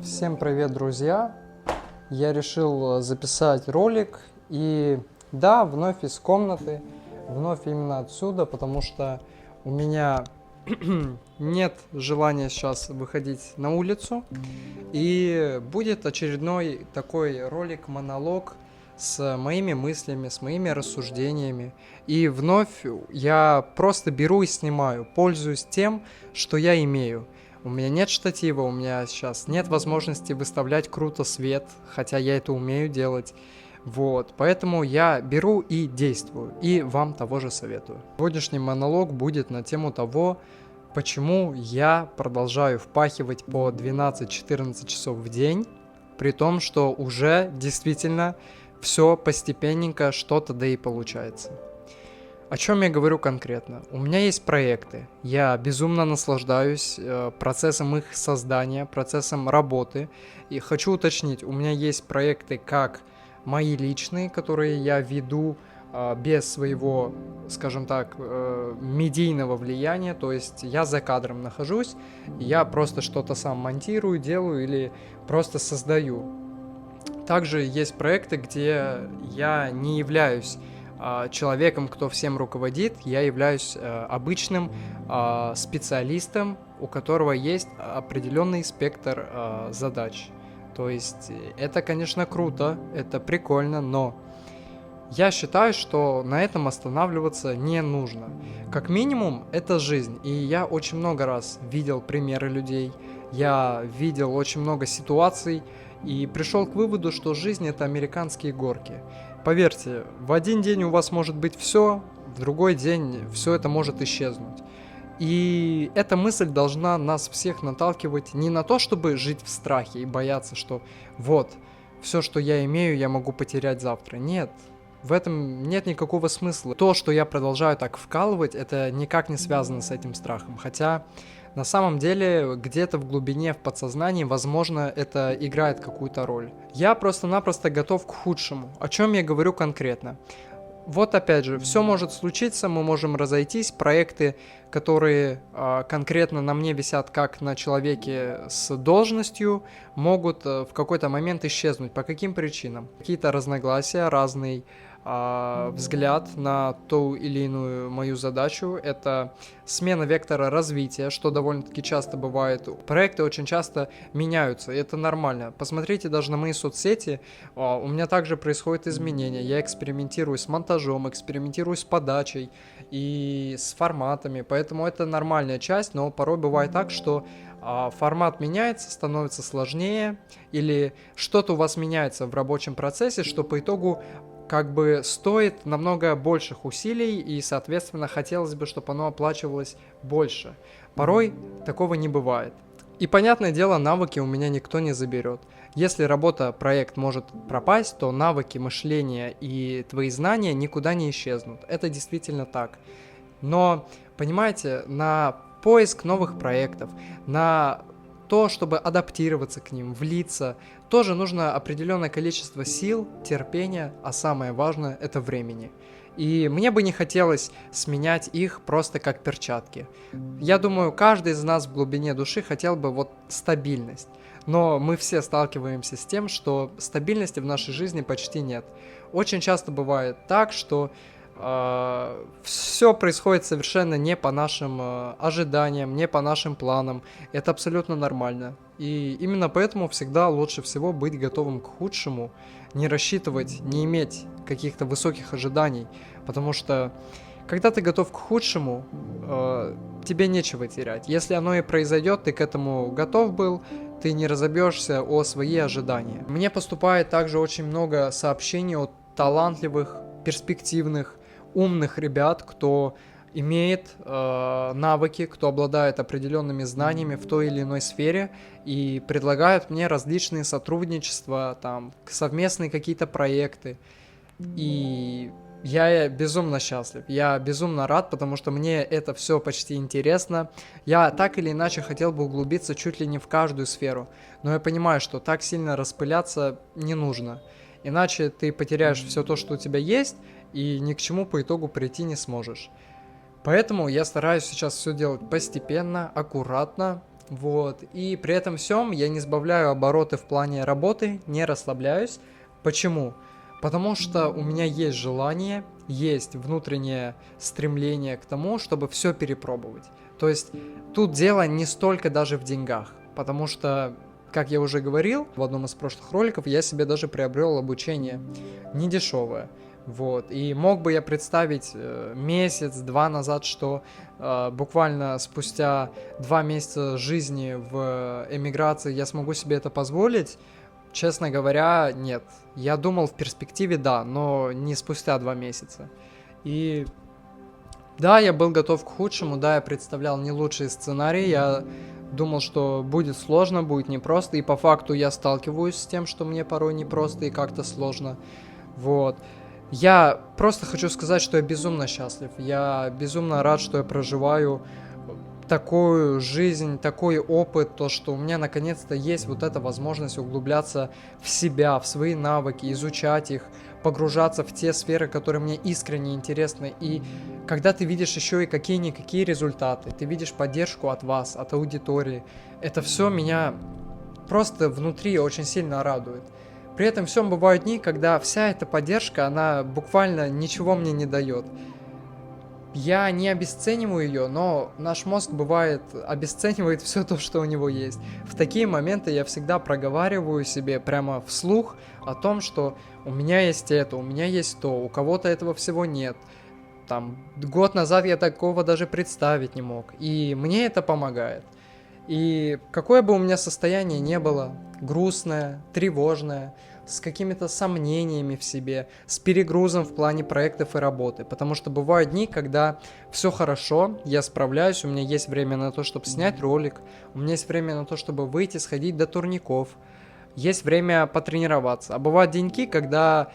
Всем привет, друзья! Я решил записать ролик, и да, вновь из комнаты, вновь именно отсюда, потому что у меня нет желания сейчас выходить на улицу, и будет очередной такой ролик-монолог с моими мыслями, с моими рассуждениями. И вновь я просто беру и снимаю, пользуюсь тем, что я имею. У меня нет штатива, у меня сейчас нет возможности выставлять круто свет, хотя я это умею делать. Вот, поэтому я беру и действую, и вам того же советую. Сегодняшний монолог будет на тему того, почему я продолжаю впахивать по 12-14 часов в день, при том, что уже действительно все постепенненько что-то да и получается. О чем я говорю конкретно? У меня есть проекты, я безумно наслаждаюсь процессом их создания, процессом работы. И хочу уточнить, у меня есть проекты как мои личные, которые я веду без своего, скажем так, медийного влияния, то есть я за кадром нахожусь, я просто что-то сам монтирую, делаю или просто создаю. Также есть проекты, где я не являюсь человеком, кто всем руководит, я являюсь обычным специалистом, у которого есть определенный спектр задач. То есть это, конечно, круто, это прикольно, но я считаю, что на этом останавливаться не нужно. Как минимум, это жизнь, и я очень много раз видел примеры людей, я видел очень много ситуаций, и пришел к выводу, что жизнь — это американские горки. Поверьте, в один день у вас может быть все, в другой день все это может исчезнуть. И эта мысль должна нас всех наталкивать не на то, чтобы жить в страхе и бояться, что вот, все, что я имею, я могу потерять завтра. Нет, в этом нет никакого смысла. То, что я продолжаю так вкалывать, это никак не связано с этим страхом. Хотя на самом деле, где-то в глубине, в подсознании, возможно, это играет какую-то роль. Я просто-напросто готов к худшему. О чем я говорю конкретно? Вот опять же, все может случиться, мы можем разойтись, проекты, которые конкретно на мне висят как на человеке с должностью, могут в какой-то момент исчезнуть. По каким причинам? Какие-то разногласия, разный взгляд на ту или иную мою задачу, это смена вектора развития, что довольно-таки часто бывает. Проекты очень часто меняются, и это нормально. Посмотрите даже на мои соцсети, у меня также происходят изменения. Я экспериментирую с монтажом, экспериментирую с подачей и с форматами, поэтому это нормальная часть, но порой бывает так, что формат меняется, становится сложнее, или что-то у вас меняется в рабочем процессе, что по итогу как бы стоит намного больших усилий, и, соответственно, хотелось бы, чтобы оно оплачивалось больше. Порой такого не бывает. И, понятное дело, навыки у меня никто не заберет. Если работа, проект может пропасть, то навыки, мышления и твои знания никуда не исчезнут. Это действительно так. Но, понимаете, на поиск новых проектов, на то, чтобы адаптироваться к ним, влиться, тоже нужно определенное количество сил, терпения, а самое важное — это времени. И мне бы не хотелось сменять их просто как перчатки. Я думаю, каждый из нас в глубине души хотел бы вот стабильность. Но мы все сталкиваемся с тем, что стабильности в нашей жизни почти нет. Очень часто бывает так, что все происходит совершенно не по нашим ожиданиям, не по нашим планам. Это абсолютно нормально. И именно поэтому всегда лучше всего быть готовым к худшему, не рассчитывать, не иметь каких-то высоких ожиданий. Потому что когда ты готов к худшему, тебе нечего терять. Если оно и произойдет, ты к этому готов был, ты не разобьешься о свои ожидания. Мне поступает также очень много сообщений от талантливых, перспективных, умных ребят, кто имеет навыки, кто обладает определенными знаниями в той или иной сфере и предлагают мне различные сотрудничества, там, совместные какие-то проекты. И я безумно счастлив, я безумно рад, потому что мне это все почти интересно. Я так или иначе хотел бы углубиться чуть ли не в каждую сферу, но я понимаю, что так сильно распыляться не нужно. Иначе ты потеряешь все то, что у тебя есть, и ни к чему по итогу прийти не сможешь. Поэтому я стараюсь сейчас все делать постепенно, аккуратно, Вот. И при этом всем я не сбавляю обороты в плане работы, не расслабляюсь. Почему? Потому что у меня есть желание, есть внутреннее стремление к тому, чтобы все перепробовать. То есть тут дело не столько даже в деньгах, потому что, как я уже говорил в одном из прошлых роликов, я себе даже приобрел обучение недешевое. Вот. И мог бы я представить месяц-два назад, что буквально спустя 2 месяца жизни в эмиграции я смогу себе это позволить? Честно говоря, нет. Я думал в перспективе, да, но не спустя 2 месяца. И да, я был готов к худшему, да, я представлял не лучший сценарий, я думал, что будет сложно, будет непросто, и по факту я сталкиваюсь с тем, что мне порой непросто и как-то сложно. Вот. Я просто хочу сказать, что я безумно счастлив. Я безумно рад, что я проживаю такую жизнь, такой опыт, то, что у меня наконец-то есть вот эта возможность углубляться в себя, в свои навыки, изучать их, погружаться в те сферы, которые мне искренне интересны. И когда ты видишь еще и какие-никакие результаты, ты видишь поддержку от вас, от аудитории, это все меня просто внутри очень сильно радует. При этом всем бывают дни, когда вся эта поддержка, она буквально ничего мне не дает. Я не обесцениваю ее, но наш мозг бывает обесценивает все то, что у него есть. В такие моменты я всегда проговариваю себе прямо вслух о том, что у меня есть это, у меня есть то, у кого-то этого всего нет. Там, год назад я такого даже представить не мог, и мне это помогает. И какое бы у меня состояние не было, грустное, тревожное, с какими-то сомнениями в себе, с перегрузом в плане проектов и работы. Потому что бывают дни, когда все хорошо, я справляюсь, у меня есть время на то, чтобы снять ролик, у меня есть время на то, чтобы выйти, сходить до турников, есть время потренироваться. А бывают деньки, когда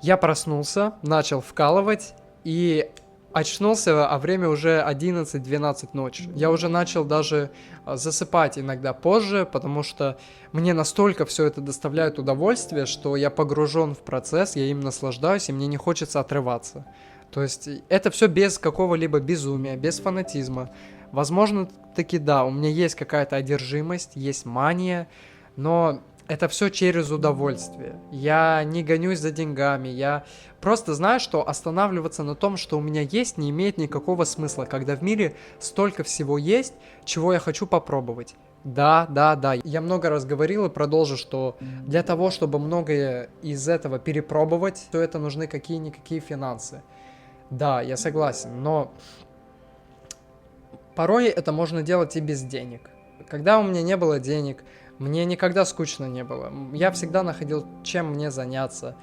я проснулся, начал вкалывать и очнулся, а время уже 11-12 ночи. Я уже начал даже засыпать иногда позже, потому что мне настолько все это доставляет удовольствие, что я погружен в процесс, я им наслаждаюсь, и мне не хочется отрываться. То есть это все без какого-либо безумия, без фанатизма. Возможно, таки да, у меня есть какая-то одержимость, есть мания, но это все через удовольствие. Я не гонюсь за деньгами, я просто знаю, что останавливаться на том, что у меня есть, не имеет никакого смысла, когда в мире столько всего есть, чего я хочу попробовать. Да. Я много раз говорил и продолжу, что для того, чтобы многое из этого перепробовать, то это нужны какие-никакие финансы. Да, я согласен, но порой это можно делать и без денег. Когда у меня не было денег, мне никогда скучно не было. Я всегда находил, чем мне заняться.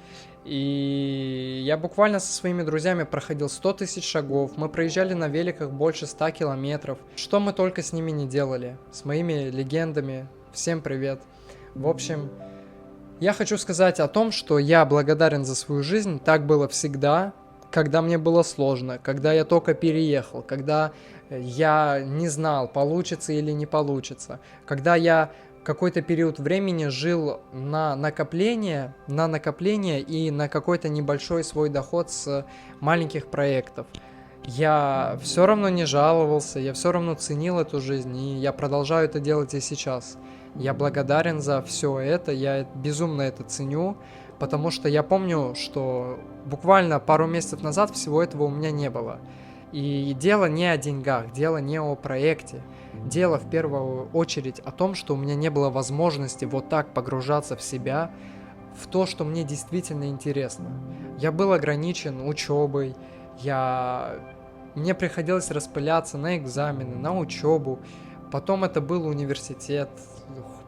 И я буквально со своими друзьями проходил 100 тысяч шагов. Мы проезжали на великах больше 100 километров. Что мы только с ними не делали. С моими легендами. Всем привет. В общем, я хочу сказать о том, что я благодарен за свою жизнь. Так было всегда, когда мне было сложно, когда я только переехал, когда я не знал, получится или не получится, когда я какой-то период времени жил на накопление и на какой-то небольшой свой доход с маленьких проектов. Я все равно не жаловался, я все равно ценил эту жизнь, и я продолжаю это делать и сейчас. Я благодарен за все это, я безумно это ценю, потому что я помню, что буквально пару месяцев назад всего этого у меня не было. И дело не о деньгах, дело не о проекте. Дело в первую очередь о том, что у меня не было возможности вот так погружаться в себя, в то, что мне действительно интересно. Я был ограничен учебой, мне приходилось распыляться на экзамены, на учебу, потом это был университет,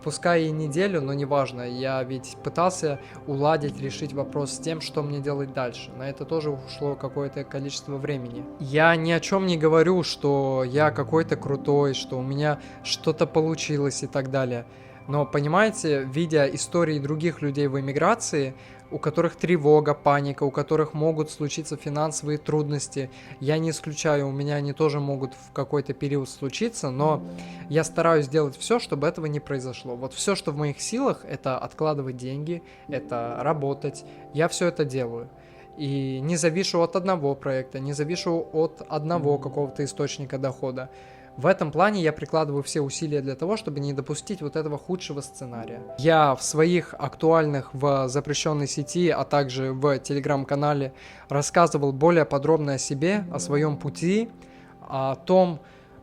пускай и неделю, но неважно, я ведь пытался уладить, решить вопрос с тем, что мне делать дальше. На это тоже ушло какое-то количество времени. Я ни о чем не говорю, что я какой-то крутой, что у меня что-то получилось и так далее. Но, понимаете, видя истории других людей в эмиграции, у которых тревога, паника, у которых могут случиться финансовые трудности. Я не исключаю, у меня они тоже могут в какой-то период случиться, но я стараюсь делать все, чтобы этого не произошло. Вот все, что в моих силах, это откладывать деньги, это работать. Я все это делаю. И не завишу от одного проекта, не завишу от одного какого-то источника дохода. В этом плане я прикладываю все усилия для того, чтобы не допустить вот этого худшего сценария. Я в своих актуальных в запрещенной сети, а также в телеграм-канале рассказывал более подробно о себе, о своем пути, о том,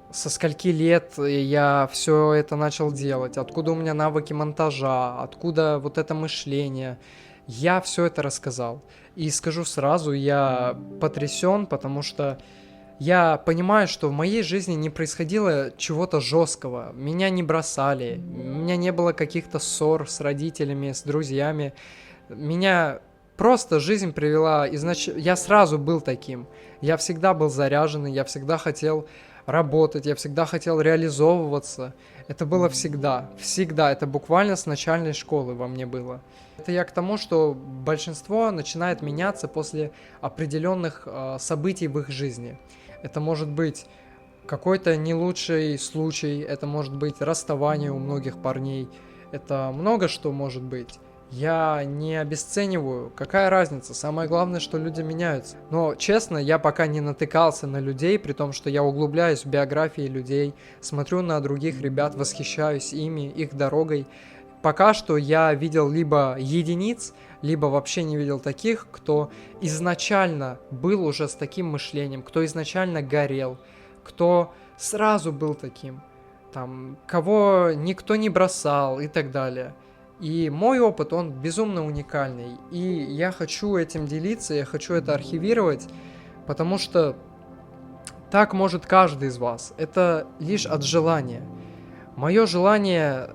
со скольки лет я все это начал делать, откуда у меня навыки монтажа, откуда вот это мышление. Я все это рассказал. И скажу сразу, я потрясен, потому что я понимаю, что в моей жизни не происходило чего-то жесткого. Меня не бросали, у меня не было каких-то ссор с родителями, с друзьями. Меня просто жизнь привела Я сразу был таким. Я всегда был заряженный, я всегда хотел работать, я всегда хотел реализовываться. Это было всегда, всегда. Это буквально с начальной школы во мне было. Это я к тому, что большинство начинает меняться после определенных событий в их жизни. Это может быть какой-то не лучший случай, это может быть расставание у многих парней, это много что может быть. Я не обесцениваю, какая разница, самое главное, что люди меняются. Но, честно, я пока не натыкался на людей, при том, что я углубляюсь в биографии людей, смотрю на других ребят, восхищаюсь ими, их дорогой. Пока что я видел либо единиц, либо вообще не видел таких, кто изначально был уже с таким мышлением, кто изначально горел, кто сразу был таким, там, кого никто не бросал и так далее. И мой опыт, он безумно уникальный, и я хочу этим делиться, я хочу это архивировать, потому что так может каждый из вас, это лишь от желания. Мое желание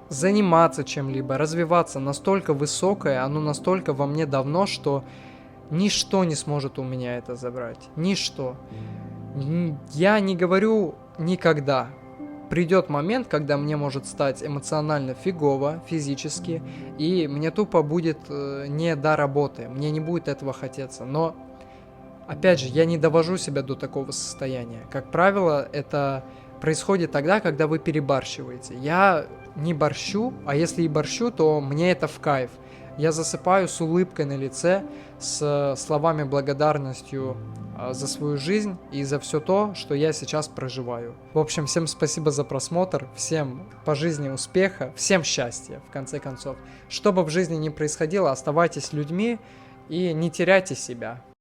заниматься чем-либо, развиваться настолько высокое, оно настолько во мне давно, что ничто не сможет у меня это забрать. Ничто. Я не говорю никогда. Придет момент, когда мне может стать эмоционально фигово, физически, и мне тупо будет не до работы, мне не будет этого хотеться. Но, опять же, я не довожу себя до такого состояния. Как правило, это происходит тогда, когда вы перебарщиваете. Я не борщу, а если и борщу, то мне это в кайф. Я засыпаю с улыбкой на лице, с словами благодарностью за свою жизнь и за все то, что я сейчас проживаю. В общем, всем спасибо за просмотр, всем по жизни успеха, всем счастья, в конце концов. Что бы в жизни ни происходило, оставайтесь людьми и не теряйте себя.